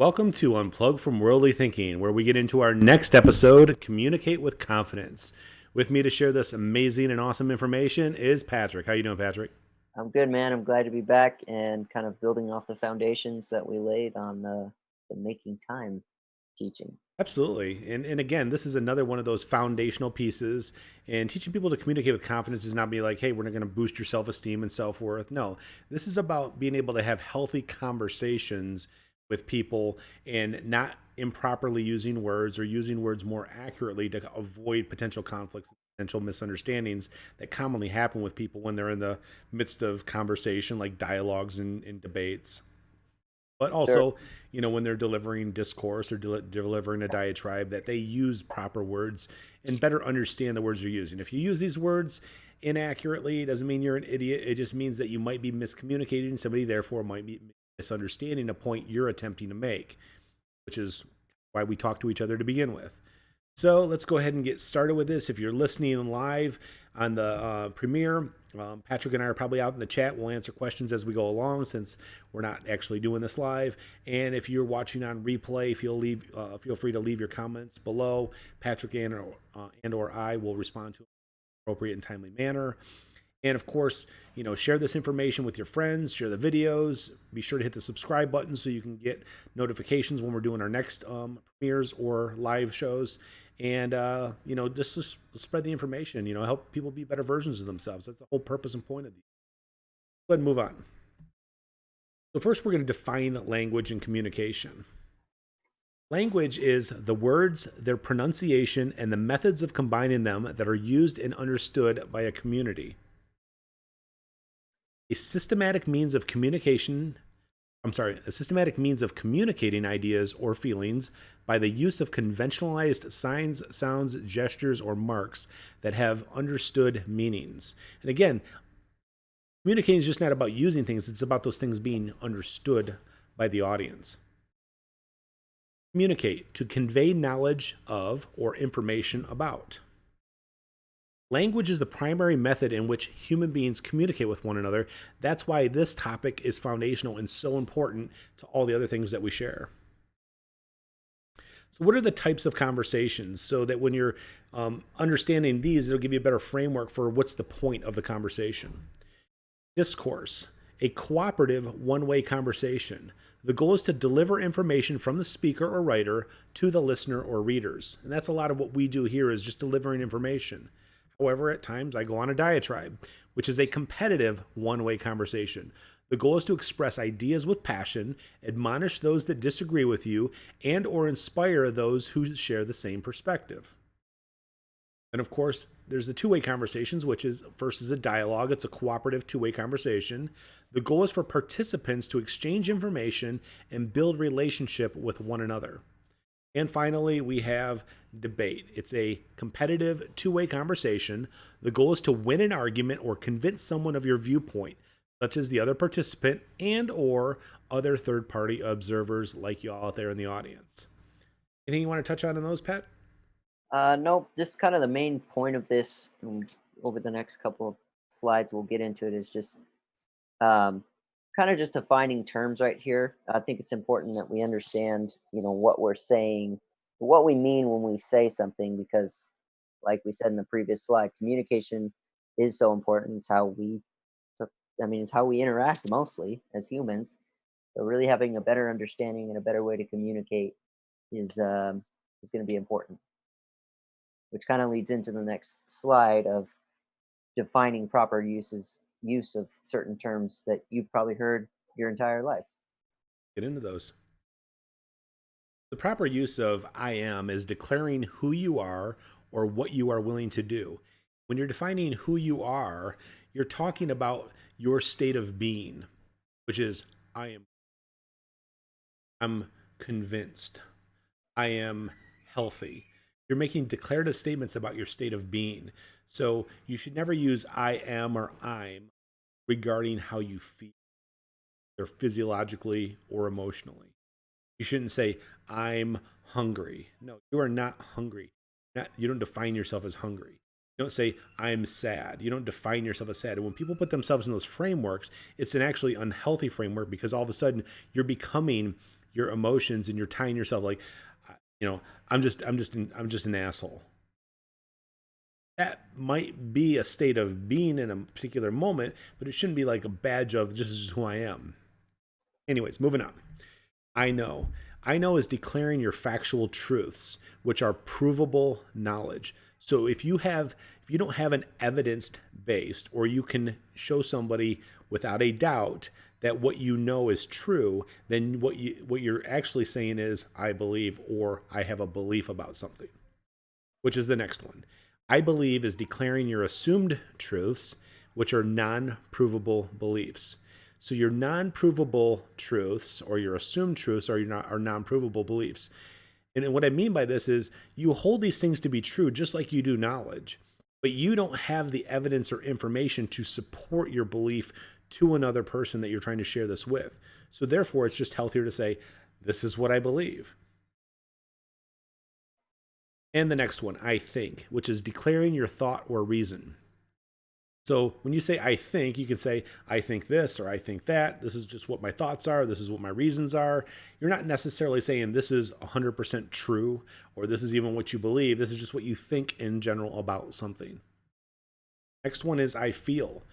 Welcome to Unplug from Worldly Thinking, where we get into our next episode, Communicate with Confidence. With me to share this amazing and awesome information is Patrick. How you doing, Patrick? I'm good, man. I'm glad to be back and kind of building off the foundations that we laid on the making time teaching. Absolutely. And again, this is another one of those foundational pieces. And teaching people to communicate with confidence is not be like, hey, we're not going to boost your self-esteem and self-worth. No, this is about being able to have healthy conversations with people and not improperly using words or using words more accurately to avoid potential conflicts, potential misunderstandings that commonly happen with people when they're in the midst of conversation, like dialogues and debates. But Sure. also, when they're delivering discourse or delivering a diatribe, that they use proper words and better understand the words you're using. If you use these words inaccurately, it doesn't mean you're an idiot. It just means that you might be miscommunicating somebody, therefore might be misunderstanding a point you're attempting to make, which is why we talk to each other to begin with. So let's go ahead and get started with this. If you're listening live on the premiere, Patrick and I are probably out in the chat. We'll answer questions as we go along since we're not actually doing this live. And if you're watching on replay, feel free to leave your comments below. Patrick and or I will respond to an appropriate and timely manner. And of course, share this information with your friends, share the videos. Be sure to hit the subscribe button so you can get notifications when we're doing our next premieres or live shows. And, just spread the information, help people be better versions of themselves. That's the whole purpose and point of these. Go ahead and move on. So first, we're going to define language and communication. Language is the words, their pronunciation, and the methods of combining them that are used and understood by a community. A systematic means of communicating ideas or feelings by the use of conventionalized signs, sounds, gestures, or marks that have understood meanings. And again, communicating is just not about using things, it's about those things being understood by the audience. Communicate, to convey knowledge of or information about. Language is the primary method in which human beings communicate with one another. That's why this topic is foundational and so important to all the other things that we share. So what are the types of conversations? So that when you're understanding these, it'll give you a better framework for what's the point of the conversation. Discourse, a cooperative one-way conversation. The goal is to deliver information from the speaker or writer to the listener or readers. And that's a lot of what we do here, is just delivering information. However, at times I go on a diatribe, which is a competitive one-way conversation. The goal is to express ideas with passion, admonish those that disagree with you, and or inspire those who share the same perspective. And of course, there's the two-way conversations, which is first is a dialogue. It's a cooperative two-way conversation. The goal is for participants to exchange information and build relationship with one another. And finally, we have debate. It's a competitive two-way conversation. The goal is to win an argument or convince someone of your viewpoint, such as the other participant and or other third-party observers like you all out there in the audience. Anything you want to touch on those, Pat? Nope, just kind of the main point of this, over the next couple of slides, we'll get into it, is just um, kind of just defining terms right here. I think it's important that we understand, what we're saying, what we mean when we say something, because, like we said in the previous slide, communication is so important. It's how we interact mostly as humans. So really having a better understanding and a better way to communicate is going to be important, which kind of leads into the next slide of defining proper use of certain terms that you've probably heard your entire life. Get into those. The proper use of I am is declaring who you are or what you are willing to do. When you're defining who you are, you're talking about your state of being, which is I'm convinced. I am healthy. You're making declarative statements about your state of being. So you should never use I am or I'm regarding how you feel, or physiologically or emotionally. You shouldn't say, I'm hungry. No, you are not hungry. You don't define yourself as hungry. You don't say, I'm sad. You don't define yourself as sad. And when people put themselves in those frameworks, it's an actually unhealthy framework, because all of a sudden you're becoming your emotions and you're tying yourself like, you know, I'm just an asshole. That might be a state of being in a particular moment, but it shouldn't be like a badge of this is who I am. Anyways, moving on. I know. I know is declaring your factual truths, which are provable knowledge. So if you don't have an evidence based, or you can show somebody without a doubt that what you know is true, then what you're actually saying is I believe, or I have a belief about something, which is the next one. I believe is declaring your assumed truths, which are non-provable beliefs. So your non-provable truths or your assumed truths are non-provable beliefs. And what I mean by this is you hold these things to be true just like you do knowledge, but you don't have the evidence or information to support your belief to another person that you're trying to share this with. So therefore, it's just healthier to say, this is what I believe. And the next one, I think, which is declaring your thought or reason. So when you say I think, you can say I think this or I think that. This is just what my thoughts are. This is what my reasons are. You're not necessarily saying this is 100% true or this is even what you believe. This is just what you think in general about something. Next one is I feel.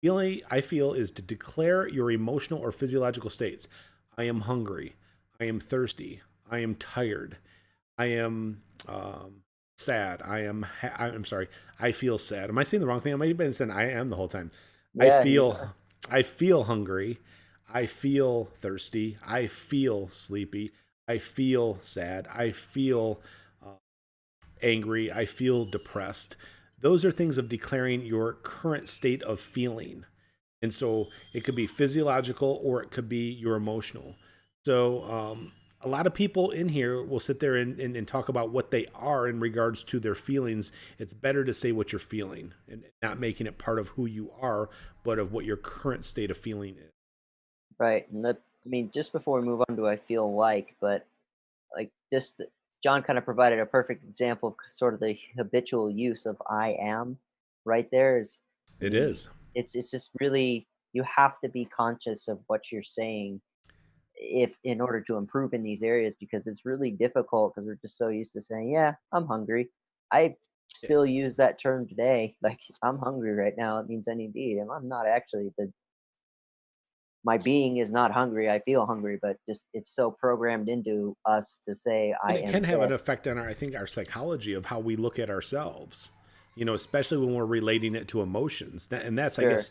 Feeling I feel is to declare your emotional or physiological states. I am hungry. I am thirsty. I am tired. I am sad. I'm sorry. I feel sad. Am I saying the wrong thing? I might have been saying I am the whole time. I Yeah, you feel are. I feel hungry. I feel thirsty. I feel sleepy. I feel sad. I feel angry. I feel depressed. Those are things of declaring your current state of feeling. And so it could be physiological or it could be your emotional. So a lot of people in here will sit there and talk about what they are in regards to their feelings. It's better to say what you're feeling and not making it part of who you are, but of what your current state of feeling is. Right. And I mean, just before we move on, do I feel like, but like John kind of provided a perfect example of sort of the habitual use of I am right there is, I It mean, is. it's just really, you have to be conscious of what you're saying if in order to improve in these areas because it's really difficult because we're just so used to saying, yeah, I'm hungry. I Yeah. still use that term today. Like I'm hungry right now. It means I need to eat. And I'm not actually my being is not hungry. I feel hungry, but just it's so programmed into us to say I And it can am have an this. effect on our, I think, our psychology of how we look at ourselves, especially when we're relating it to emotions. And that's, I Sure. guess,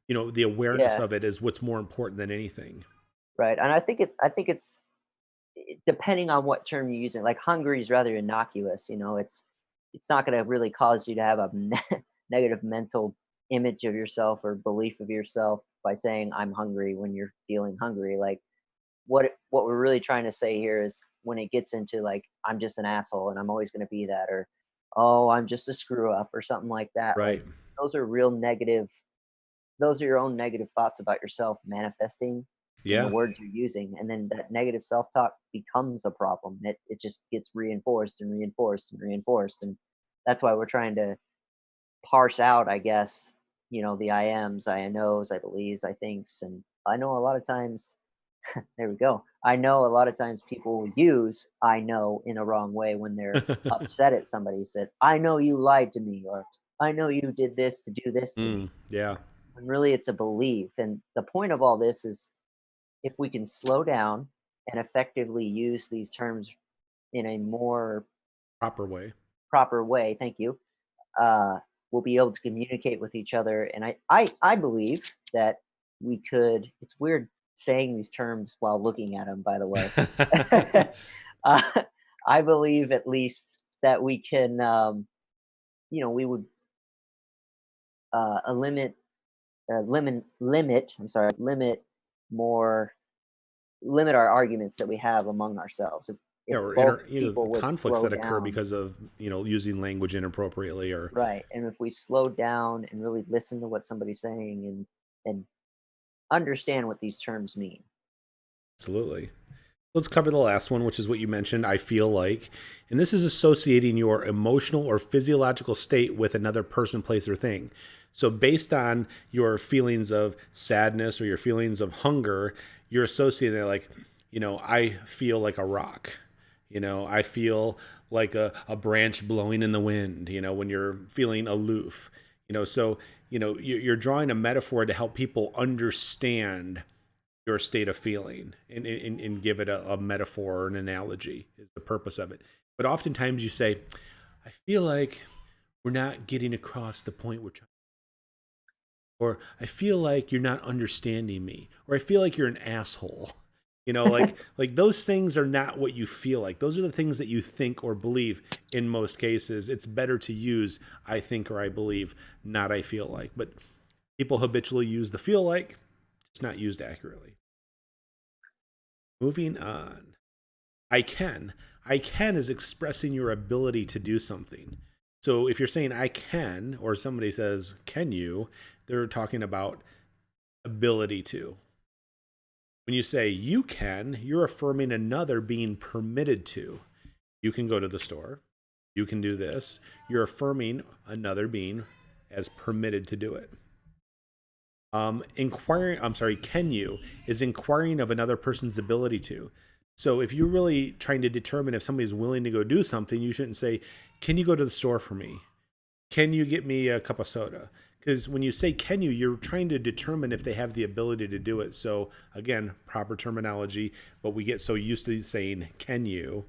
the awareness Yeah. of it is what's more important than anything. Right. And I think it's depending on what term you're using. Like hungry is rather innocuous. It's not going to really cause you to have a negative mental image of yourself or belief of yourself by saying I'm hungry when you're feeling hungry. Like what we're really trying to say here is when it gets into like I'm just an asshole and I'm always going to be that, or oh I'm just a screw up or something like that. Like Right. those are real negative. Those are your own negative thoughts about yourself manifesting in the Yeah. words you're using, and then that negative self-talk becomes a problem. It just gets reinforced and reinforced and reinforced, and that's why we're trying to parse out, I guess, the I ams, I knows, I believes, I thinks, and I know a lot of times. There we go. I know a lot of times people use I know in a wrong way when they're upset at somebody. Said, I know you lied to me, or I know you did this to do this to me. Yeah. When really it's a belief. And the point of all this is if we can slow down and effectively use these terms in a more Proper way. proper way, thank you, uh, we'll be able to communicate with each other. And I believe that we could, it's weird saying these terms while looking at them, by the way. uh, I believe at least that we can, we would limit, I'm sorry, more limit our arguments that we have among ourselves. If Yeah, or both people would conflicts slow that occur down, because of, using language inappropriately or right, and if we slow down and really listen to what somebody's saying and understand what these terms mean. absolutely. Let's cover the last one, which is what you mentioned, I feel like. And this is associating your emotional or physiological state with another person, place, or thing. So, based on your feelings of sadness or your feelings of hunger, you're associating it like, I feel like a rock. I feel like a branch blowing in the wind, when you're feeling aloof. So, you're drawing a metaphor to help people understand your state of feeling and give it a metaphor or an analogy is the purpose of it. But oftentimes you say, I feel like we're not getting across the point we're trying, or I feel like you're not understanding me, or I feel like you're an asshole. Like those things are not what you feel like. Those are the things that you think or believe. In most cases, it's better to use I think or I believe, not I feel like. But people habitually use the feel like. It's not used accurately. Moving on. I can. I can is expressing your ability to do something. So if you're saying I can, or somebody says, can you, they're talking about ability to. When you say you can, you're affirming another being permitted to. You can go to the store. You can do this. You're affirming another being as permitted to do it. Can you is inquiring of another person's ability to. So if you're really trying to determine if somebody's willing to go do something, you shouldn't say, can you go to the store for me? Can you get me a cup of soda? Because when you say can you, you're trying to determine if they have the ability to do it. So again, proper terminology, but we get so used to saying can you,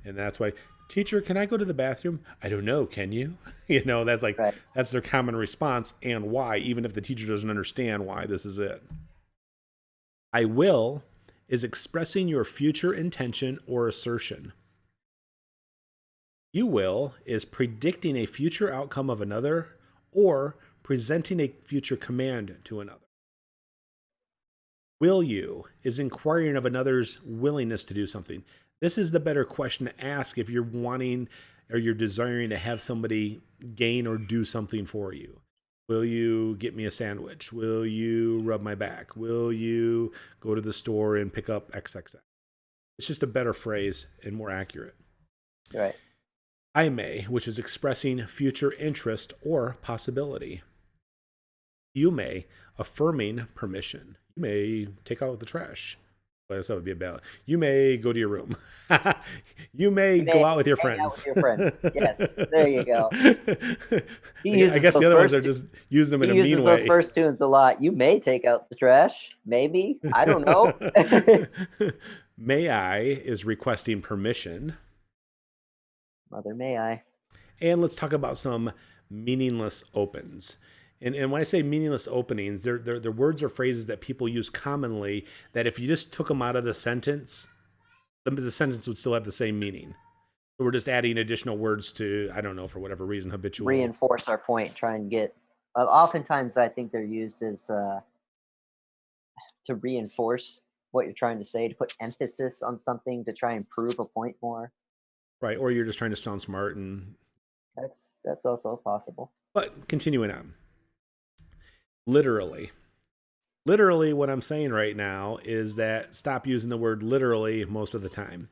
and that's why, teacher, can I go to the bathroom? I don't know, can you? That's like Right. that's their common response, and why, even if the teacher doesn't understand why this is it. I will is expressing your future intention or assertion. You will is predicting a future outcome of another or presenting a future command to another. Will you is inquiring of another's willingness to do something. This is the better question to ask if you're wanting or you're desiring to have somebody gain or do something for you. Will you get me a sandwich? Will you rub my back? Will you go to the store and pick up XXX? It's just a better phrase and more accurate. Right. I may, which is expressing future interest or possibility. You may, affirming permission. You may take out the trash. Well, that would be a ballot. You may go to your room. You may You may go out with your hang out with friends. your friends. Yes, there you go. He I uses guess the those other ones are first two. just using them He in a uses mean those way. first tunes a lot. You may take out the trash. Maybe. I don't know. May I is requesting permission. Mother, may I? And let's talk about some meaningless opens. And when I say meaningless openings, they're words or phrases that people use commonly that if you just took them out of the sentence, the sentence would still have the same meaning. So we're just adding additional words to, I don't know, for whatever reason, habitual. Reinforce our point. Try and get. Oftentimes, I think they're used as to reinforce what you're trying to say, to put emphasis on something, to try and prove a point more. Right. Or you're just trying to sound smart. That's also possible. But continuing on. Literally. Literally, what I'm saying right now is that stop using the word literally most of the time.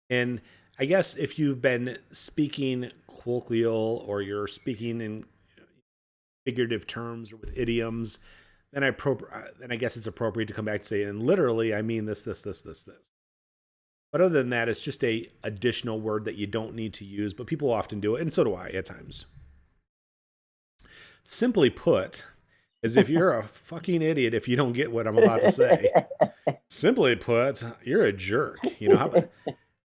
And I guess if you've been speaking colloquial or you're speaking in figurative terms or with idioms, then I guess it's appropriate to come back to say, and literally, I mean this, this, this, this, this. But other than that, it's just a additional word that you don't need to use, but people often do it, and so do I at times. Simply put, as if you're a fucking idiot if you don't get what I'm about to say. Simply put, you're a jerk. How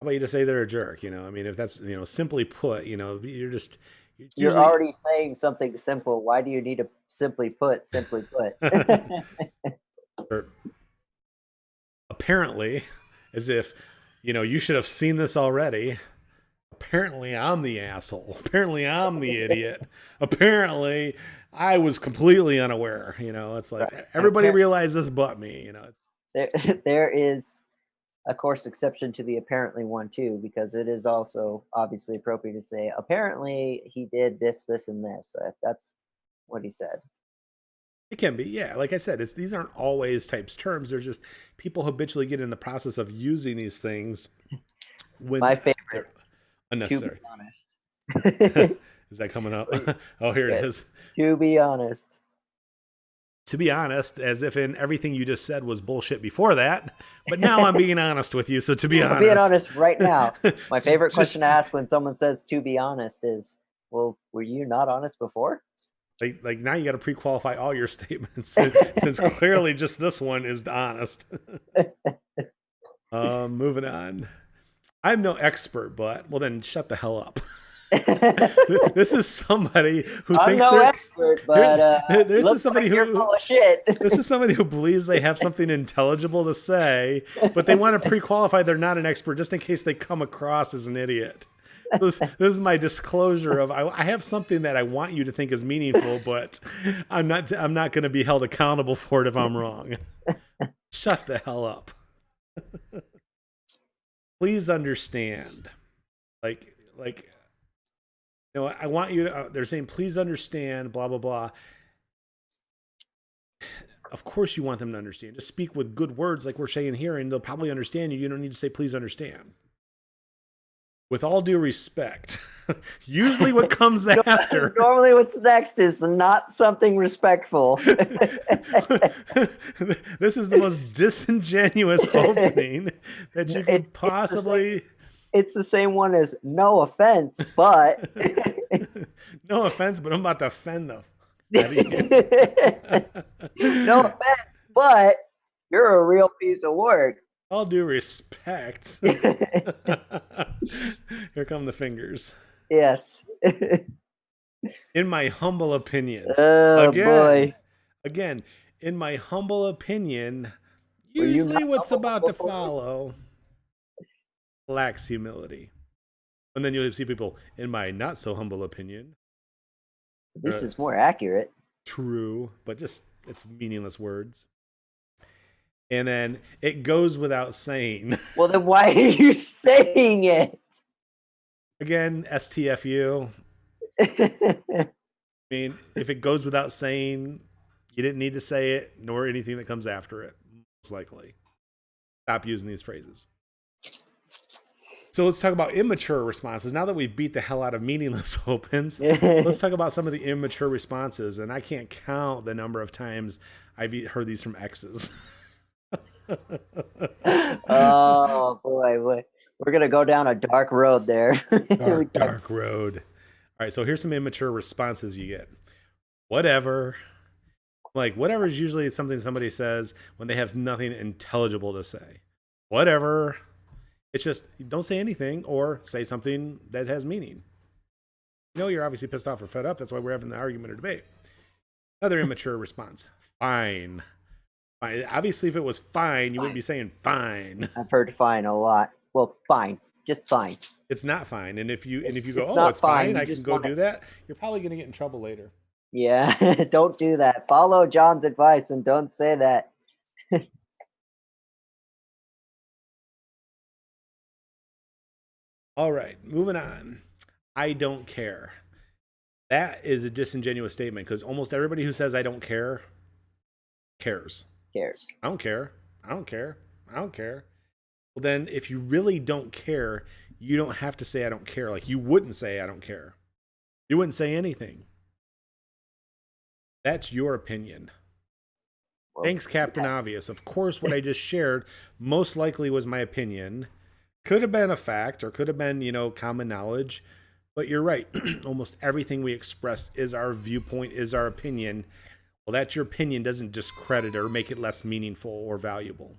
about you just say they're a jerk? I mean, if that's, simply put, you're just You're usually already saying something simple. Why do you need to simply put? Simply put. or apparently, as if, you should have seen this already. Apparently, I'm the asshole. Apparently, I'm the idiot. Apparently, I was completely unaware. It's like Right. everybody realized this but me. There is a course exception to the apparently one too, because it is also obviously appropriate to say apparently he did this, this, and this. That's what he said. It can be, yeah. Like I said, these aren't always types terms. They're just people habitually get in the process of using these things My when favorite, they're to be unnecessary. honest. Is that coming up? Oh, here it Yes. is. To be honest. To be honest, as if in everything you just said was bullshit before that. But now I'm being honest with you. So to be I'm honest, being honest right now. My favorite just question to ask when someone says "to be honest" is, "Well, were you not honest before?" like now you got to pre-qualify all your statements since clearly just this one is honest. Moving on. I'm no expert, but well then shut the hell up. This is somebody who I'm thinks no they're expert, here. but This is looks somebody like you're who full of shit. this is somebody who believes they have something intelligible to say, but they want to pre-qualify they're not an expert just in case they come across as an idiot. This is my disclosure of I have something that I want you to think is meaningful, but I'm not going to be held accountable for it if I'm wrong. Shut the hell up. Please understand. Like I want you to they're saying please understand blah blah blah. Of course you want them to understand. Just speak with good words like we're saying here and they'll probably understand you. You don't need to say please understand. With all due respect, usually what comes after. Normally, what's next is not something respectful. This is the most disingenuous opening that you could possibly. It's the same one as "no offense," but no offense, but I'm about to offend them. no offense, but you're a real piece of work. All due respect. Here come the fingers. Yes. In my humble opinion. Oh boy. Again, in my humble opinion, usually what's about to follow lacks humility. And then you'll see people, in my not so humble opinion. This is more accurate. True, but just it's meaningless words. And then it goes without saying. Well, then why are you saying it? Again, STFU. I mean, if it goes without saying, you didn't need to say it, nor anything that comes after it, most likely. Stop using these phrases. So let's talk about immature responses. Now that we've beat the hell out of meaningless opens, let's talk about some of the immature responses. And I can't count the number of times I've heard these from exes. Oh boy, we're gonna go down a dark road there. Dark road. All right, so here's some immature responses you get. Whatever. Like whatever is usually something somebody says when they have nothing intelligible to say. Whatever. It's just don't say anything or say something that has meaning. You know you're obviously pissed off or fed up. That's why we're having the argument or debate. Another immature response. Fine. Fine. Obviously, if it was fine, you wouldn't be saying fine. I've heard fine a lot. Well, fine. Just fine. It's not fine. And if you go, oh, it's fine, I can go do that, you're probably going to get in trouble later. Yeah, don't do that. Follow John's advice and don't say that. All right, moving on. I don't care. That is a disingenuous statement because almost everybody who says I don't care cares. I don't care. I don't care. I don't care. Well, then if you really don't care, you don't have to say I don't care. Like you wouldn't say I don't care. You wouldn't say anything. That's your opinion. Well, thanks, Captain Obvious. Of course, what I just shared most likely was my opinion. Could have been a fact or could have been, common knowledge. But you're right. Almost everything we expressed is our viewpoint, is our opinion. Well, that's your opinion doesn't discredit or make it less meaningful or valuable.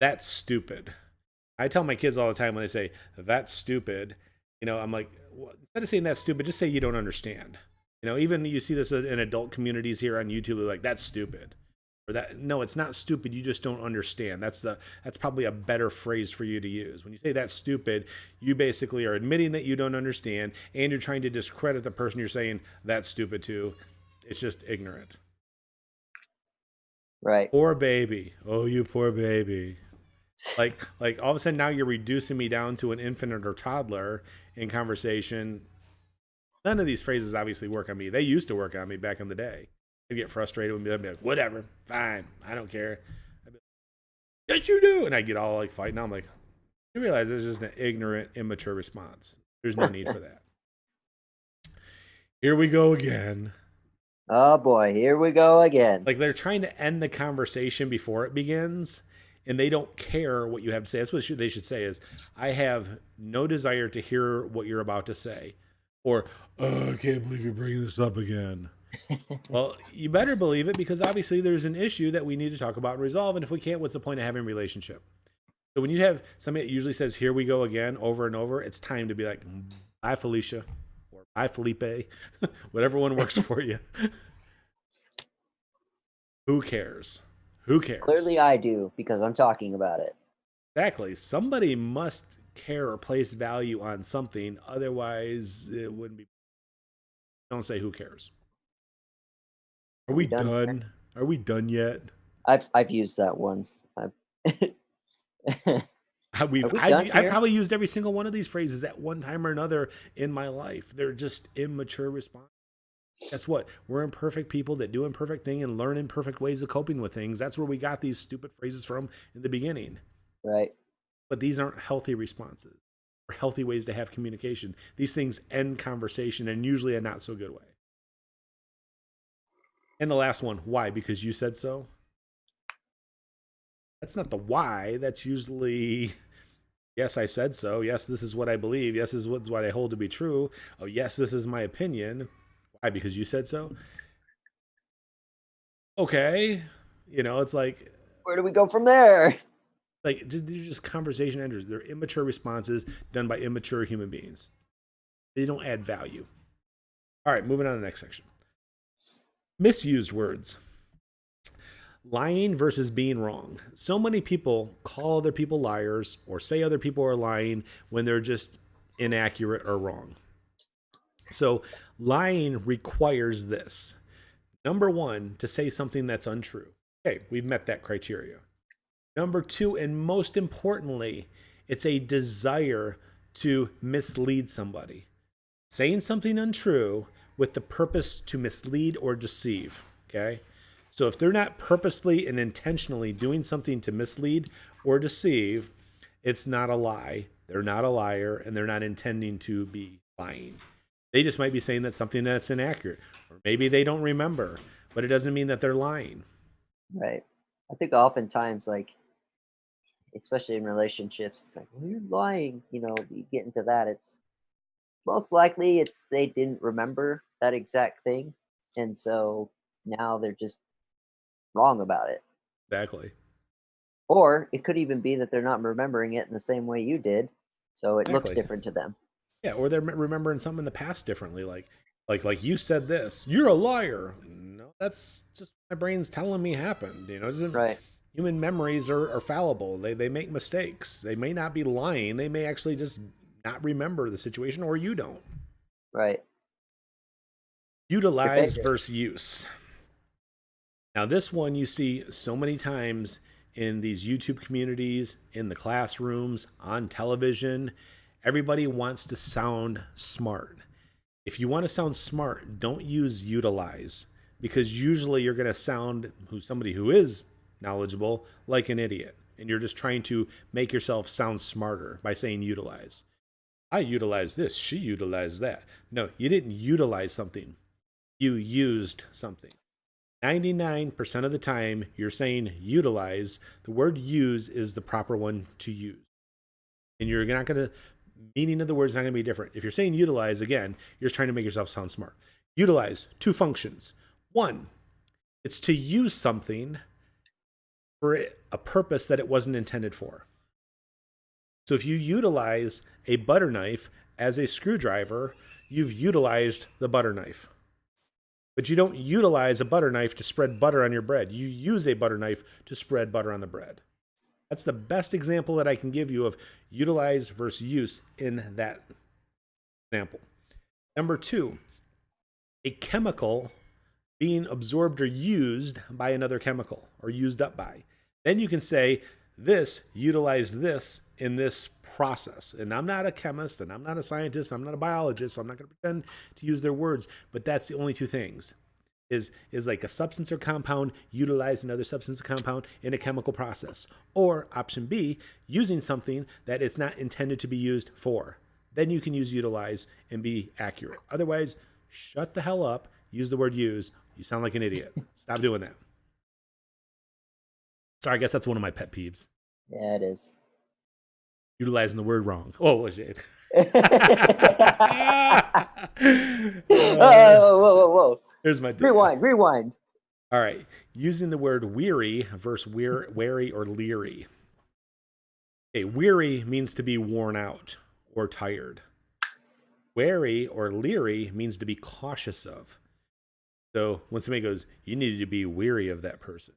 That's stupid. I tell my kids all the time when they say, that's stupid, I'm like, well, instead of saying that's stupid, just say you don't understand. Even you see this in adult communities here on YouTube, they're like, that's stupid. Or that, no, it's not stupid. You just don't understand. That's probably a better phrase for you to use. When you say that's stupid, you basically are admitting that you don't understand and you're trying to discredit the person you're saying that's stupid to. It's just ignorant. Right. Poor baby. Oh, you poor baby. Like all of a sudden now you're reducing me down to an infant or toddler in conversation. None of these phrases obviously work on me. They used to work on me back in the day. I'd get frustrated and I'd be like, whatever, fine, I don't care. I'd be like, yes, you do. And I get all like fighting. I'm like, you realize it's just an ignorant, immature response. There's no need for that. Here we go again. Oh boy, here we go again. Like they're trying to end the conversation before it begins, and they don't care what you have to say. That's what they should say is, I have no desire to hear what you're about to say. Or, oh, I can't believe you're bringing this up again. Well, you better believe it, because obviously there's an issue that we need to talk about and resolve. And if we can't, what's the point of having a relationship? So when you have somebody that usually says, here we go again, over and over, it's time to be like, bye, Felicia, or bye, Felipe, whatever one works for you. Who cares? Who cares? Clearly, I do because I'm talking about it. Exactly. Somebody must care or place value on something. Otherwise, it wouldn't be. Don't say who cares. Are Are we we done here? done? Are we done yet? I've used that one. I've Are we done I've here? probably used every single one of these phrases at one time or another in my life. They're just immature responses. Guess what? We're imperfect people that do imperfect things and learn imperfect ways of coping with things. That's where we got these stupid phrases from in the beginning. Right. But these aren't healthy responses or healthy ways to have communication. These things end conversation, and usually a not so good way. And the last one, why? Because you said so? That's not the why. That's usually, yes, I said so. Yes, this is what I believe. Yes, this is what I hold to be true. Oh, yes, this is my opinion. Why? Because you said so? Okay. It's Where do we go from there? these are just conversation enders. They're immature responses done by immature human beings. They don't add value. All right, moving on to the next section. Misused words. Lying versus being wrong. So many people call other people liars or say other people are lying when they're just inaccurate or wrong. So lying requires this. Number one, to say something that's untrue. Okay, we've met that criteria. Number two, and most importantly, it's a desire to mislead somebody. Saying something untrue with the purpose to mislead or deceive. Okay? So if they're not purposely and intentionally doing something to mislead or deceive, it's not a lie. They're not a liar, and they're not intending to be lying. They just might be saying that something that's inaccurate, or maybe they don't remember, but it doesn't mean that they're lying. Right. I think oftentimes, like, especially in relationships, it's like, well, you're lying. You get into that. It's most likely it's they didn't remember that exact thing, and so now they're just wrong about it. Exactly. Or it could even be that they're not remembering it in the same way you did, so it looks Exactly. different to them. Yeah, or they're remembering something in the past differently. Like you said this. You're a liar. No, that's just my brain's telling me happened. It doesn't. Right. Human memories are fallible. They make mistakes. They may not be lying. They may actually just not remember the situation, or you don't. Right. You're Utilize faking. versus use. Now, this one you see so many times in these YouTube communities, in the classrooms, on television. Everybody wants to sound smart. If you want to sound smart, don't use utilize, because usually you're going to sound somebody who is knowledgeable like an idiot, and you're just trying to make yourself sound smarter by saying utilize. I utilize this, she utilized that. No, you didn't utilize something. You used something. 99% of the time you're saying utilize, the word use is the proper one to use. And you're not going to, meaning of the word is not going to be different. If you're saying utilize, again, you're just trying to make yourself sound smart. Utilize, two functions. One, it's to use something for a purpose that it wasn't intended for. So if you utilize a butter knife as a screwdriver, you've utilized the butter knife. But you don't utilize a butter knife to spread butter on your bread. You use a butter knife to spread butter on the bread. That's the best example that I can give you of utilize versus use in that example. Number two, a chemical being absorbed or used by another chemical or used up by. Then you can say this utilized this in this process. And I'm not a chemist and I'm not a scientist, I'm not a biologist, so I'm not going to pretend to use their words, but that's the only two things. Is like a substance or compound utilized another substance or compound in a chemical process. Or option B, using something that it's not intended to be used for. Then you can use utilize and be accurate. Otherwise, shut the hell up, use the word use You sound like an idiot. Stop doing that. Sorry, I guess that's one of my pet peeves. Yeah, it is. Utilizing the word wrong. Oh, shit. Whoa, whoa, whoa, whoa. Here's my deal. Rewind, rewind. All right. Using the word weary versus wary or leery. Okay, weary means to be worn out or tired. Wary or leery means to be cautious of. So when somebody goes, you need to be weary of that person.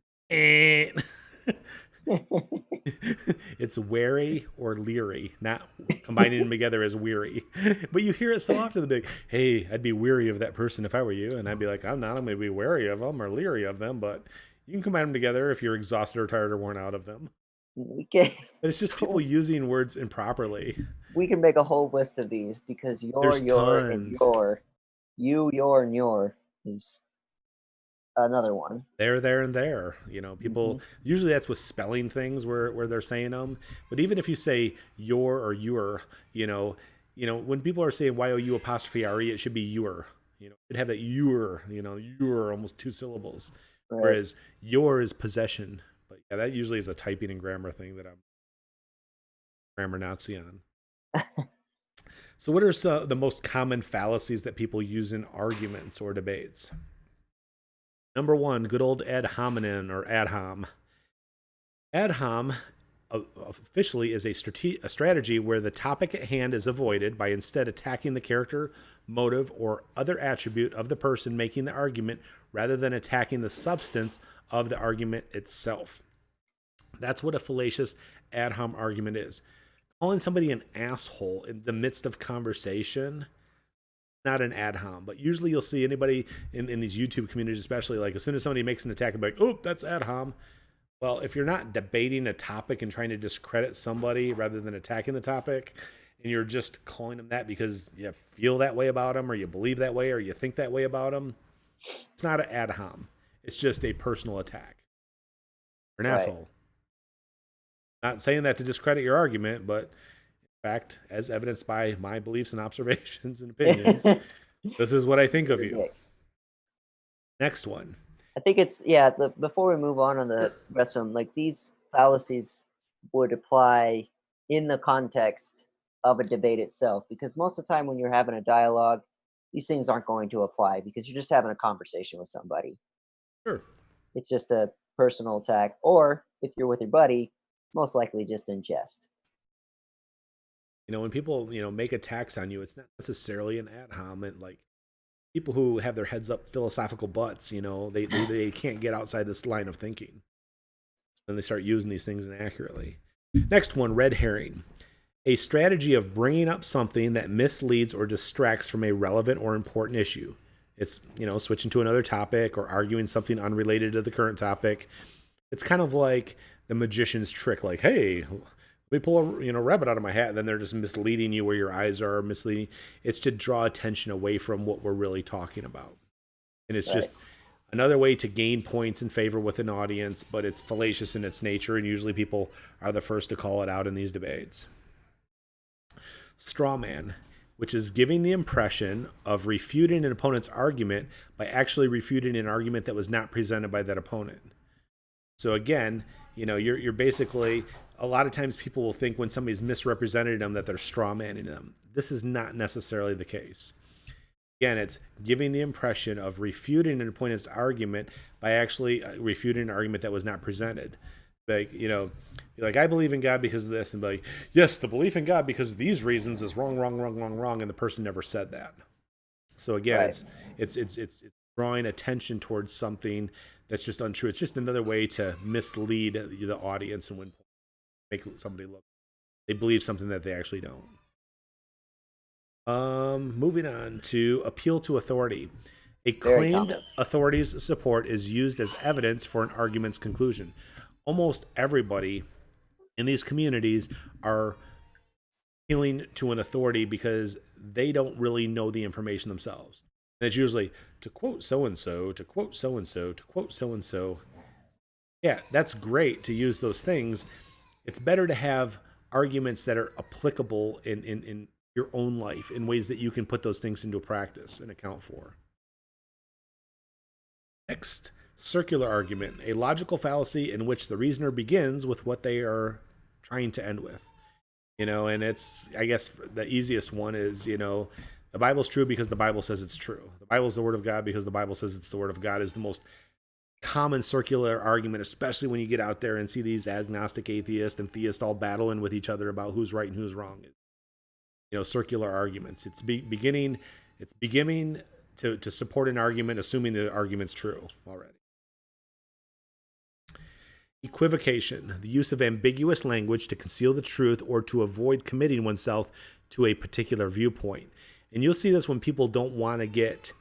It's wary or leery, not combining them together as weary. But you hear it so often. They're like, hey, I'd be weary of that person if I were you. And I'd be like, I'm not. I'm going to be wary of them or leery of them. But you can combine them together if you're exhausted or tired or worn out of them. we can But it's just people using words improperly. we can make a whole list of these because There's your and tons. your and your is another one. There, and there. You know, people usually that's with spelling things where they're saying them. But even if you say your or your, when people are saying YOU apostrophe RE, it should be your. You know, it should have that your almost two syllables. Right. Whereas your is possession. But yeah, that usually is a typing and grammar thing that I'm grammar Nazi on. So what are the most common fallacies that people use in arguments or debates? Number one, good old ad hominem or ad hom. Ad hom officially is a strategy where the topic at hand is avoided by instead attacking the character, motive, or other attribute of the person making the argument rather than attacking the substance of the argument itself. That's what a fallacious ad hom argument is. Calling somebody an asshole in the midst of conversation, not an ad hom, but usually you'll see anybody in these YouTube communities, especially like as soon as somebody makes an attack, like, oh, that's ad hom. Well, if you're not debating a topic and trying to discredit somebody rather than attacking the topic, and you're just calling them that because you feel that way about them or you believe that way or you think that way about them, it's not an ad hom. It's just a personal attack. You're an asshole. Not saying that to discredit your argument, but in fact, as evidenced by my beliefs and observations and opinions, this is what I think of you. Next one. I think it's before we move on the rest of them, like these fallacies would apply in the context of a debate itself, because most of the time when you're having a dialogue, these things aren't going to apply because you're just having a conversation with somebody. Sure. It's just a personal attack, or if you're with your buddy, most likely just in jest. When people, make attacks on you, it's not necessarily an ad hom. And like people who have their heads up philosophical butts, they can't get outside this line of thinking. Then they start using these things inaccurately. Next one, red herring. A strategy of bringing up something that misleads or distracts from a relevant or important issue. It's, switching to another topic or arguing something unrelated to the current topic. It's kind of like the magician's trick, like, hey, let me pull a rabbit out of my hat, and then they're just misleading you where your eyes are misleading. It's to draw attention away from what we're really talking about. And it's just another way to gain points in favor with an audience, but it's fallacious in its nature, and usually people are the first to call it out in these debates. Straw man, which is giving the impression of refuting an opponent's argument by actually refuting an argument that was not presented by that opponent. So again, you're basically, a lot of times people will think when somebody's misrepresented them that they're straw manning them. This is not necessarily the case. Again, it's giving the impression of refuting an opponent's argument by actually refuting an argument that was not presented. Like, like, I believe in God because of this, and be like, yes, the belief in God because of these reasons is wrong, and the person never said that. So again, it's drawing attention towards something that's just untrue. It's just another way to mislead the audience and make somebody look they believe something that they actually don't. Moving on to appeal to authority. A claimed authority's support is used as evidence for an argument's conclusion. Almost everybody in these communities are appealing to an authority because they don't really know the information themselves. And it's usually to quote so-and-so, to quote so-and-so, to quote so-and-so. Yeah, that's great to use those things. It's better to have arguments that are applicable in your own life in ways that you can put those things into practice and account for. Next, circular argument, a logical fallacy in which the reasoner begins with what they are trying to end with. And it's, I guess, the easiest one is, the Bible's true because the Bible says it's true. The Bible's the word of God because the Bible says it's the word of God is the most common circular argument, especially when you get out there and see these agnostic atheists and theists all battling with each other about who's right and who's wrong. Circular arguments. It's beginning to support an argument, assuming the argument's true already. Equivocation, the use of ambiguous language to conceal the truth or to avoid committing oneself to a particular viewpoint. And you'll see this when people don't want to get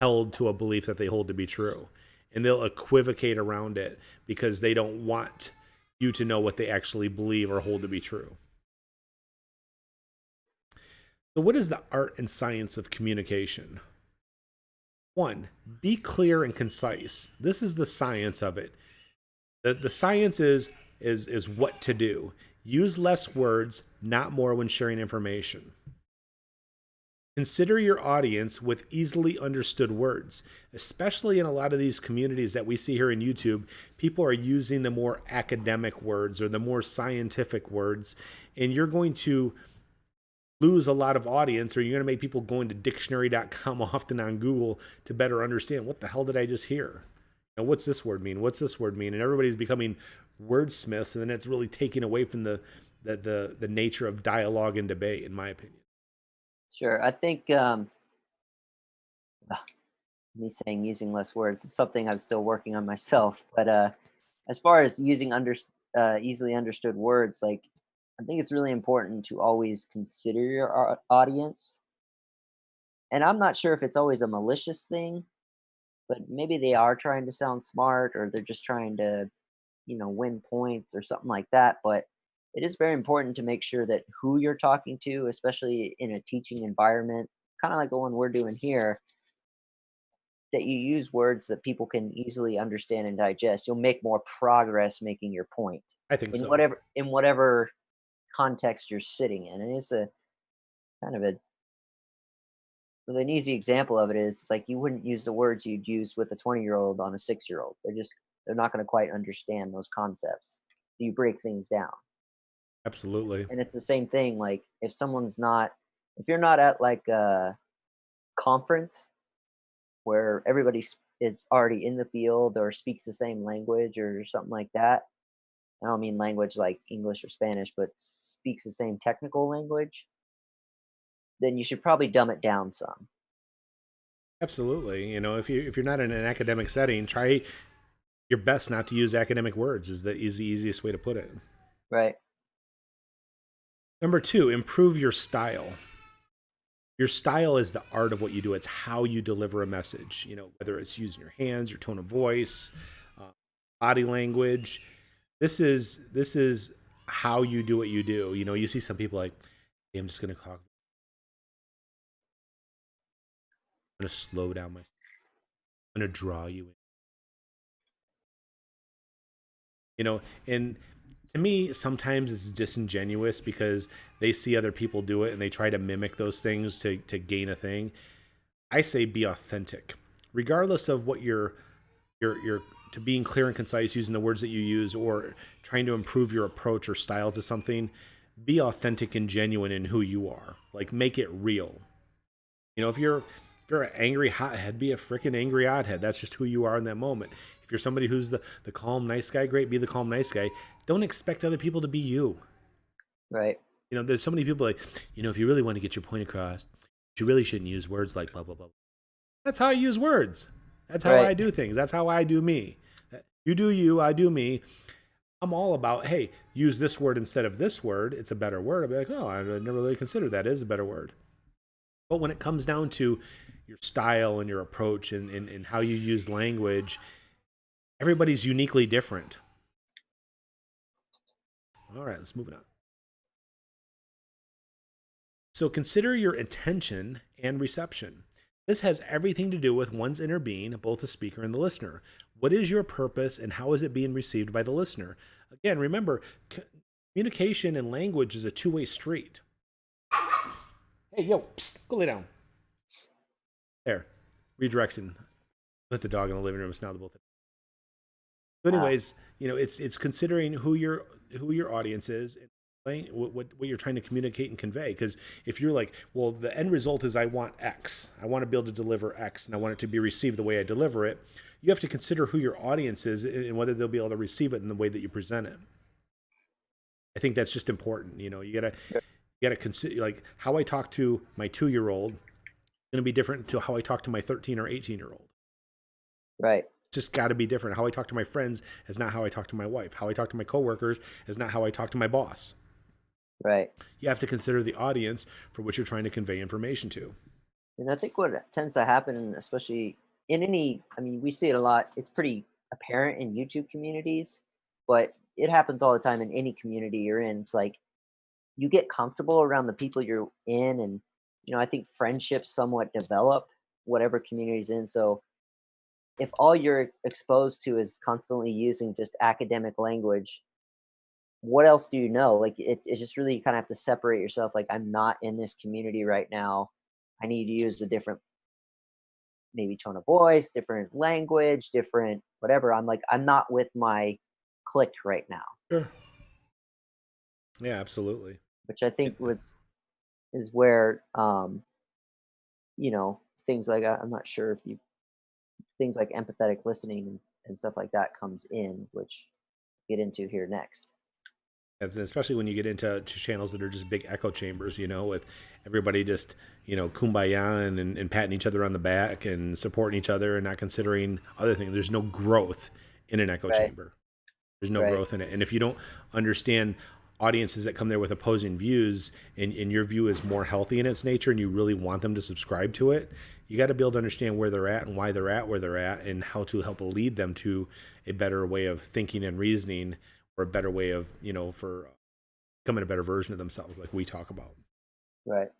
held to a belief that they hold to be true. And they'll equivocate around it because they don't want you to know what they actually believe or hold to be true. So, what is the art and science of communication? 1, be clear and concise. This is the science of it. The science is what to do. Use less words, not more when sharing information. Consider your audience with easily understood words, especially in a lot of these communities that we see here in YouTube. People are using the more academic words or the more scientific words, and you're going to lose a lot of audience, or you're going to make people go into dictionary.com often on Google to better understand what the hell did I just hear? What's this word mean? What's this word mean? And everybody's becoming wordsmiths, and then it's really taking away from the nature of dialogue and debate, in my opinion. Sure. I think me saying using less words is something I'm still working on myself. But as far as using easily understood words, like I think it's really important to always consider your audience. And I'm not sure if it's always a malicious thing, but maybe they are trying to sound smart or they're just trying to, win points or something like that. But it is very important to make sure that who you're talking to, especially in a teaching environment, kind of like the one we're doing here, that you use words that people can easily understand and digest. You'll make more progress making your point I think in so. whatever context you're sitting in. And it's a kind of an easy example of it is like you wouldn't use the words you'd use with a 20-year-old on a 6-year-old. They're not going to quite understand those concepts. You break things down. Absolutely. And it's the same thing, like, if you're not at, like, a conference where everybody is already in the field or speaks the same language or something like that, I don't mean language like English or Spanish, but speaks the same technical language, then you should probably dumb it down some. Absolutely. If you're not in an academic setting, try your best not to use academic words is the easiest way to put it. Right, Number 2, improve your style. Your style is the art of what you do. It's how you deliver a message, whether it's using your hands, your tone of voice, uh, body language. This is how you do what you do. You see some people like, hey, I'm just going to talk. I'm going to slow down myself. I'm going to draw you in. And to me, sometimes it's disingenuous because they see other people do it and they try to mimic those things to gain a thing. I say be authentic, regardless of what you're to being clear and concise using the words that you use or trying to improve your approach or style to something. Be authentic and genuine in who you are. Like make it real. If you're an angry hothead, be a freaking angry hothead. That's just who you are in that moment. If you're somebody who's the calm nice guy, great, be the calm nice guy. Don't expect other people to be you. right, There's so many people like, if you really want to get your point across, you really shouldn't use words like blah blah blah. That's how I use words. That's how right, I do things. That's how I do me. You do you, I do me. I'm all about, hey, use this word instead of this word. It's a better word. I'll be like, oh, I never really considered that. It is a better word. But when it comes down to your style and your approach and how you use language, everybody's uniquely different. All right, let's move it on. So consider your intention and reception. This has everything to do with one's inner being, both the speaker and the listener. What is your purpose and how is it being received by the listener? Again, remember, communication and language is a two-way street. Hey, yo, psst, go lay down. There, redirection. Put the dog in the living room. It's now the both. So, Ah, anyways, it's considering who your audience is, and what you're trying to communicate and convey. Because if you're like, well, the end result is I want X, I want to be able to deliver X, and I want it to be received the way I deliver it. You have to consider who your audience is and whether they'll be able to receive it in the way that you present it. I think that's just important. You gotta consider, like, how I talk to my 2-year-old going to be different to how I talk to my 13 or 18-year-old. right, Just got to be different. How I talk to my friends is not how I talk to my wife. How I talk to my coworkers is not how I talk to my boss. right. You have to consider the audience for which you're trying to convey information to. And I think what tends to happen, especially in any, I mean, we see it a lot. It's pretty apparent in YouTube communities, but it happens all the time in any community you're in. It's like you get comfortable around the people you're in, and I think friendships somewhat develop whatever community's in. So if all you're exposed to is constantly using just academic language, what else do you know? Like it's just really, you kind of have to separate yourself. Like, I'm not in this community right now. I need to use a different, maybe, tone of voice, different language, different whatever. I'm like, I'm not with my clique right now, Sure. Yeah, absolutely. which I And, think was is where things like, I'm not sure if you things like empathetic listening and stuff like that comes in, which get into here next. especially when you get into channels that are just big echo chambers, with everybody just, kumbaya and patting each other on the back and supporting each other and not considering other things. There's no growth in an echo Right, chamber. There's no right, growth in it. And if you don't understand audiences that come there with opposing views, and your view is more healthy in its nature and you really want them to subscribe to it, you got to be able to understand where they're at and why they're at where they're at and how to help lead them to a better way of thinking and reasoning, or a better way of, for becoming a better version of themselves, like we talk about. right.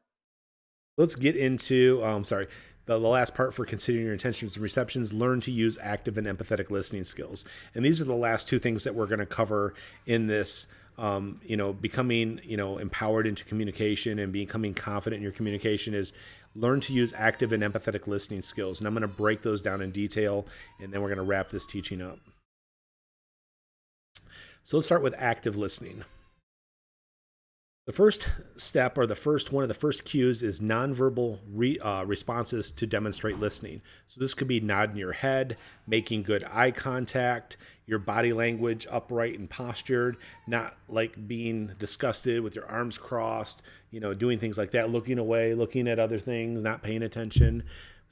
Let's get into, sorry, the last part for considering your intentions and receptions. Learn to use active and empathetic listening skills. And these are the last two things that we're going to cover in this. Becoming, empowered into communication and becoming confident in your communication is learn to use active and empathetic listening skills. And I'm going to break those down in detail, and then we're going to wrap this teaching up. So let's start with active listening. The first step, or one of the first cues, is nonverbal responses to demonstrate listening. So this could be nodding your head, making good eye contact, your body language upright and postured, not like being disgusted with your arms crossed, doing things like that, looking away, looking at other things, not paying attention.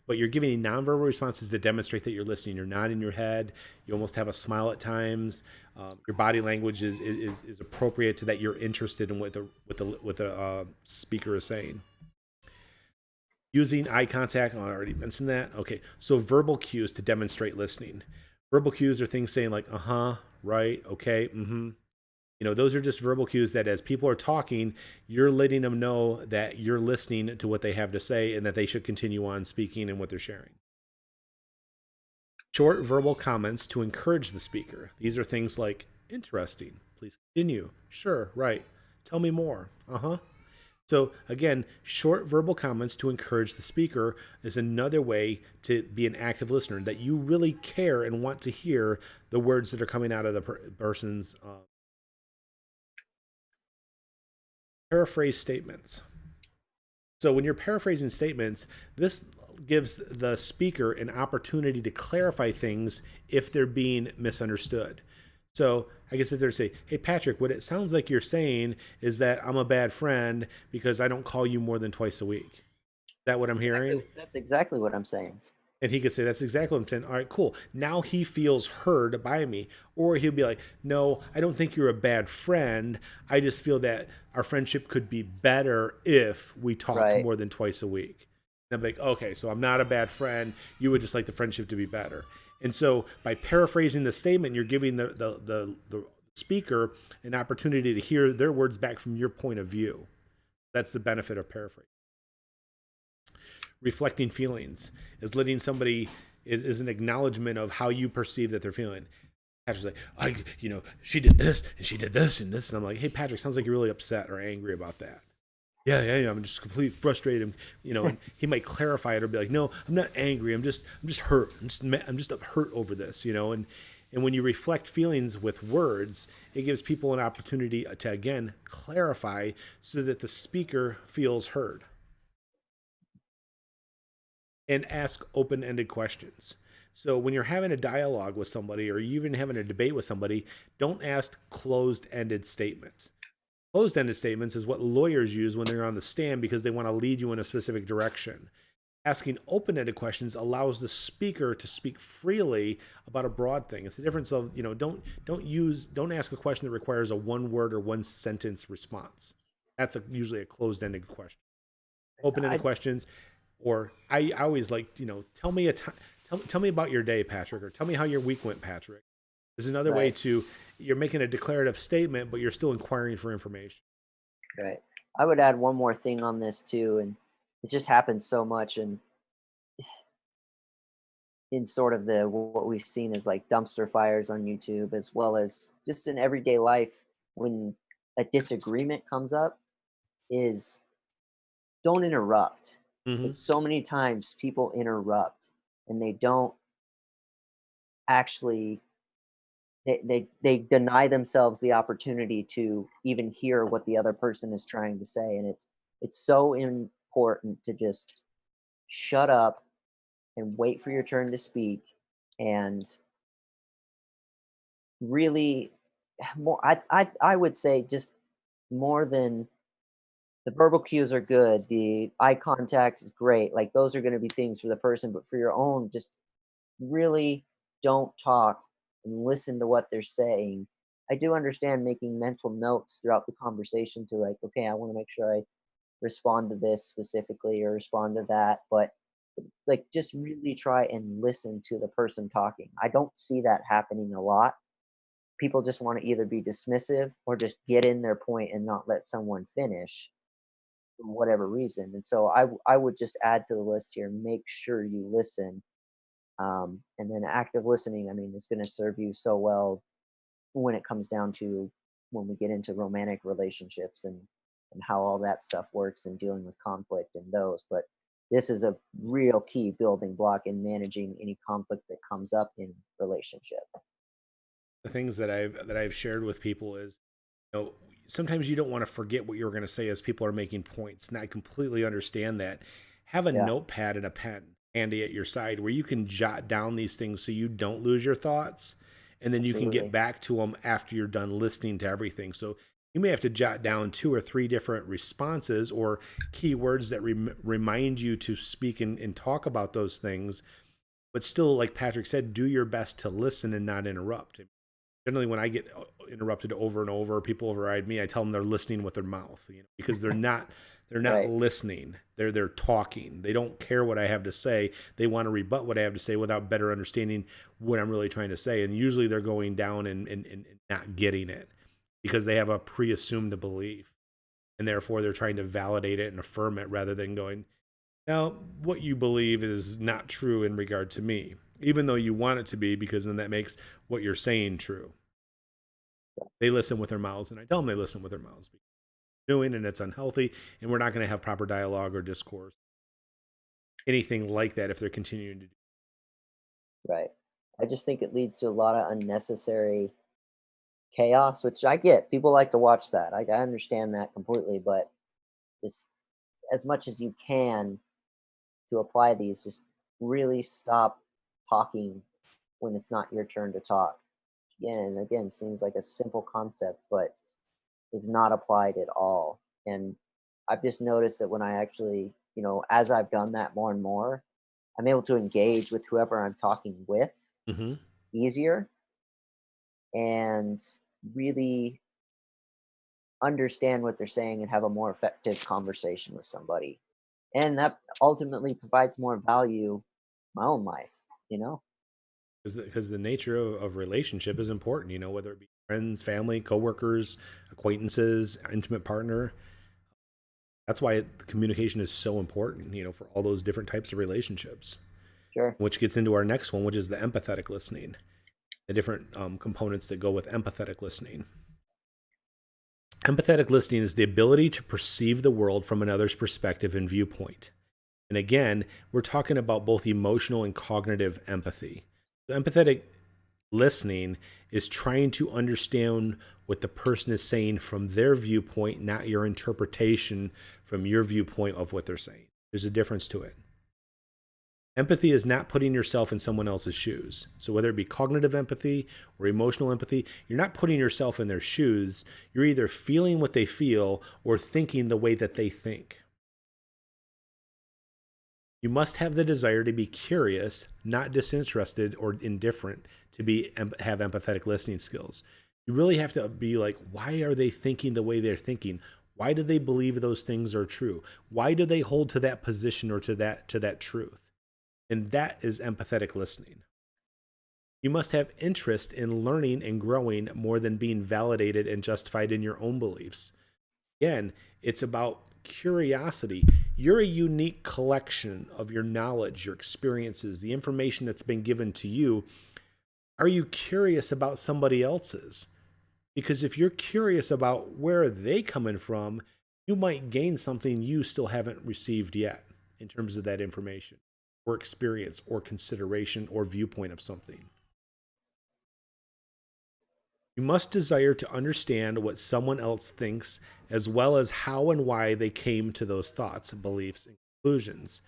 But you're giving nonverbal responses to demonstrate that you're listening. You're nodding your head. You almost have a smile at times. Your body language is appropriate to that. You're interested in what the speaker is saying. Using eye contact, I already mentioned that. Okay, so verbal cues to demonstrate listening. Verbal cues are things saying like, right, okay, those are just verbal cues that as people are talking, you're letting them know that you're listening to what they have to say and that they should continue on speaking and what they're sharing. Short verbal comments to encourage the speaker. These are things like, interesting, please continue, sure, right, tell me more, So again, short verbal comments to encourage the speaker is another way to be an active listener, that you really care and want to hear the words that are coming out of the person's paraphrase statements. So when you're paraphrasing statements, this gives the speaker an opportunity to clarify things if they're being misunderstood. So I guess if they're say, hey, Patrick, what it sounds like you're saying is that I'm a bad friend because I don't call you more than twice a week. Is that what I'm hearing? That's exactly what I'm saying. And he could say, that's exactly what I'm saying. All right, cool. Now he feels heard by me. Or he'll be like, no, I don't think you're a bad friend. I just feel that our friendship could be better if we talked Right. more than twice a week. And I'm like, okay, so I'm not a bad friend. You would just like the friendship to be better. And so by paraphrasing the statement, you're giving the speaker an opportunity to hear their words back from your point of view. That's the benefit of paraphrasing. Reflecting feelings is letting somebody is an acknowledgement of how you perceive that they're feeling. Patrick's like, she did this and she did this and this, and I'm like, hey, Patrick, sounds like you're really upset or angry about that. Yeah. I'm just completely frustrated. And he might clarify it or be like, "No, I'm not angry. I'm just hurt. I'm just hurt over this." And when you reflect feelings with words, it gives people an opportunity to again clarify so that the speaker feels heard and ask open-ended questions. So when you're having a dialogue with somebody or you even having a debate with somebody, don't ask closed-ended statements. Closed-ended statements is what lawyers use when they're on the stand because they want to lead you in a specific direction. Asking open-ended questions allows the speaker to speak freely about a broad thing. It's the difference of, don't ask a question that requires a one word or one sentence response. That's usually a closed-ended question. Open-ended I questions, or I always like, tell me tell me about your day, Patrick, or tell me how your week went, Patrick. There's another way right, to, you're making a declarative statement, but you're still inquiring for information. right. I would add one more thing on this too, and it just happens so much, and in sort of the what we've seen as like dumpster fires on YouTube, as well as just in everyday life when a disagreement comes up, is don't interrupt. Mm-hmm. Like so many times people interrupt and they don't actually they deny themselves the opportunity to even hear what the other person is trying to say, and it's so important to just shut up and wait for your turn to speak, and really more I would say just more than the verbal cues are good, the eye contact is great, like those are going to be things for the person, but for your own, just really don't talk and listen to what they're saying. I do understand making mental notes throughout the conversation to like, okay, I want to make sure I respond to this specifically or respond to that, but like just really try and listen to the person talking. I don't see that happening a lot. People just want to either be dismissive or just get in their point and not let someone finish for whatever reason. And so I would just add to the list here, make sure you listen. And then active listening, I mean, is going to serve you so well when it comes down to when we get into romantic relationships and how all that stuff works and dealing with conflict and those. But this is a real key building block in managing any conflict that comes up in relationship. The things that I've shared with people is, sometimes you don't want to forget what you're going to say as people are making points. And I completely understand that. Have a Yeah, notepad and a pen handy at your side where you can jot down these things so you don't lose your thoughts, and then you can get absolutely. back to them after you're done listening to everything. So you may have to jot down two or three different responses or keywords that remind you to speak and talk about those things, but still, like Patrick said, do your best to listen and not interrupt. Generally, when I get interrupted over and over, people override me, I tell them they're listening with their mouth, because they're not Right, listening. They're talking. They don't care what I have to say. They want to rebut what I have to say without better understanding what I'm really trying to say. And usually they're going down and not getting it because they have a pre-assumed belief. And therefore they're trying to validate it and affirm it rather than going, now, what you believe is not true in regard to me, even though you want it to be, because then that makes what you're saying true. They listen with their mouths, and I tell them they listen with their mouths. Doing, and it's unhealthy, and we're not going to have proper dialogue or discourse, anything like that, if they're continuing to do. right. I just think it leads to a lot of unnecessary chaos, which I get. People like to watch that. I understand that completely, but just as much as you can to apply these, just really stop talking when it's not your turn to talk. Again and again, seems like a simple concept, but is not applied at all. And I've just noticed that when I actually, as I've done that more and more, I'm able to engage with whoever I'm talking with Mm-hmm. easier and really understand what they're saying and have a more effective conversation with somebody. And that ultimately provides more value in my own life, you know? Because the nature of relationship is important, whether it be friends, family, coworkers, acquaintances, intimate partner. That's why communication is so important, for all those different types of relationships. Sure. Which gets into our next one, which is the empathetic listening, the different components that go with empathetic listening. Empathetic listening is the ability to perceive the world from another's perspective and viewpoint. And again, we're talking about both emotional and cognitive empathy. So empathetic listening is trying to understand what the person is saying from their viewpoint, not your interpretation from your viewpoint of what they're saying. There's a difference to it. Empathy is not putting yourself in someone else's shoes. So whether it be cognitive empathy or emotional empathy, you're not putting yourself in their shoes. You're either feeling what they feel or thinking the way that they think. You must have the desire to be curious, not disinterested or indifferent, to have empathetic listening skills. You really have to be like, why are they thinking the way they're thinking? Why do they believe those things are true? Why do they hold to that position or to that truth? And that is empathetic listening. You must have interest in learning and growing more than being validated and justified in your own beliefs. Again, it's about curiosity. You're a unique collection of your knowledge, your experiences, the information that's been given to you. Are you curious about somebody else's? Because if you're curious about where they coming from, you might gain something you still haven't received yet in terms of that information or experience or consideration or viewpoint of something. You must desire to understand what someone else thinks, as well as how and why they came to those thoughts, beliefs, and conclusions.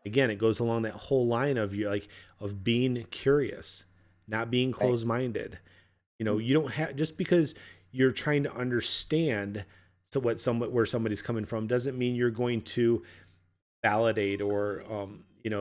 Again, it goes along that whole line of you like of being curious, not being Right. closed-minded. Mm. You don't have just because you're trying to understand so where somebody's coming from doesn't mean you're going to validate or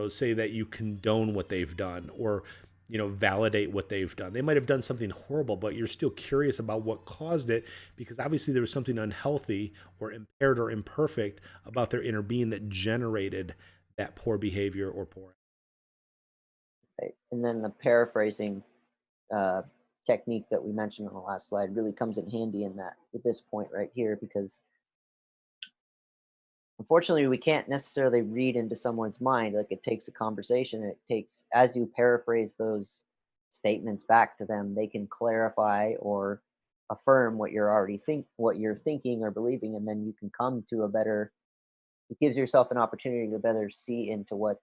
say that you condone what they've done or validate what they've done. They might have done something horrible, but you're still curious about what caused it because obviously there was something unhealthy or impaired or imperfect about their inner being that generated that poor behavior or poor. Right. And then the paraphrasing uh, technique that we mentioned on the last slide really comes in handy in that at this point right here, because unfortunately we can't necessarily read into someone's mind. Like, it takes a conversation, and it takes, as you paraphrase those statements back to them, they can clarify or affirm what you're thinking or believing, and then you can come to a better, it gives yourself an opportunity to better see into what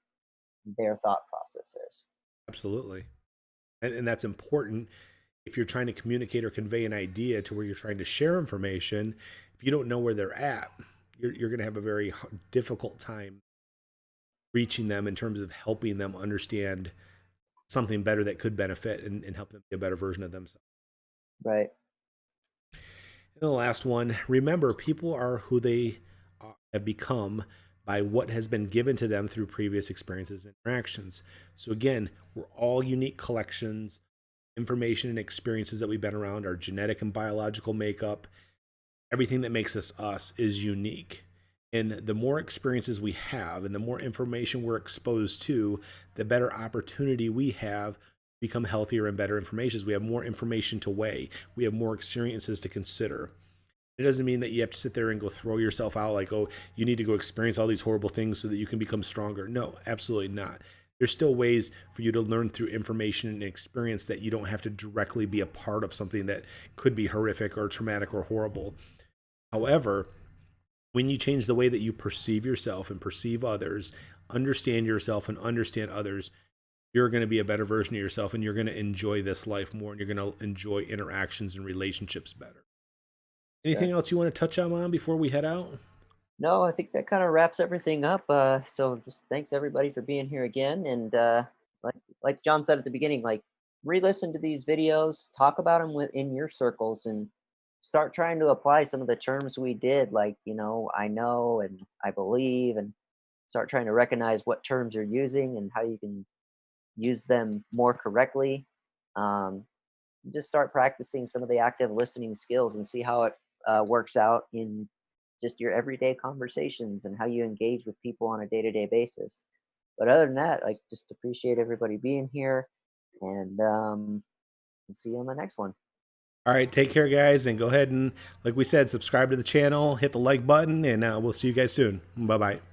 their thought process is. Absolutely. And that's important if you're trying to communicate or convey an idea to where you're trying to share information. If you don't know where they're at, you're going to have a very difficult time reaching them in terms of helping them understand something better that could benefit and help them be a better version of themselves. Right. And the last one, remember, people are who they have become by what has been given to them through previous experiences and interactions. So again, we're all unique collections, information and experiences that we've been around, our genetic and biological makeup, everything that makes us is unique. And the more experiences we have and the more information we're exposed to, the better opportunity we have to become healthier and better information. We have more information to weigh. We have more experiences to consider. It doesn't mean that you have to sit there and go throw yourself out like, oh, you need to go experience all these horrible things so that you can become stronger. No, absolutely not. There's still ways for you to learn through information and experience that you don't have to directly be a part of something that could be horrific or traumatic or horrible. However, when you change the way that you perceive yourself and perceive others, understand yourself and understand others, you're going to be a better version of yourself and you're going to enjoy this life more and you're going to enjoy interactions and relationships better. Anything Sure. else you want to touch on before we head out? No, I think that kind of wraps everything up. So just thanks everybody for being here again. And like John said at the beginning, like, re-listen to these videos, talk about them within your circles, and start trying to apply some of the terms we did, like, I know and I believe, and start trying to recognize what terms you're using and how you can use them more correctly. Um, just start practicing some of the active listening skills and see how it works out in just your everyday conversations and how you engage with people on a day-to-day basis. But other than that, like, just appreciate everybody being here, and see you on the next one. All right, take care, guys, and go ahead and, like we said, subscribe to the channel, hit the like button, and we'll see you guys soon. Bye bye.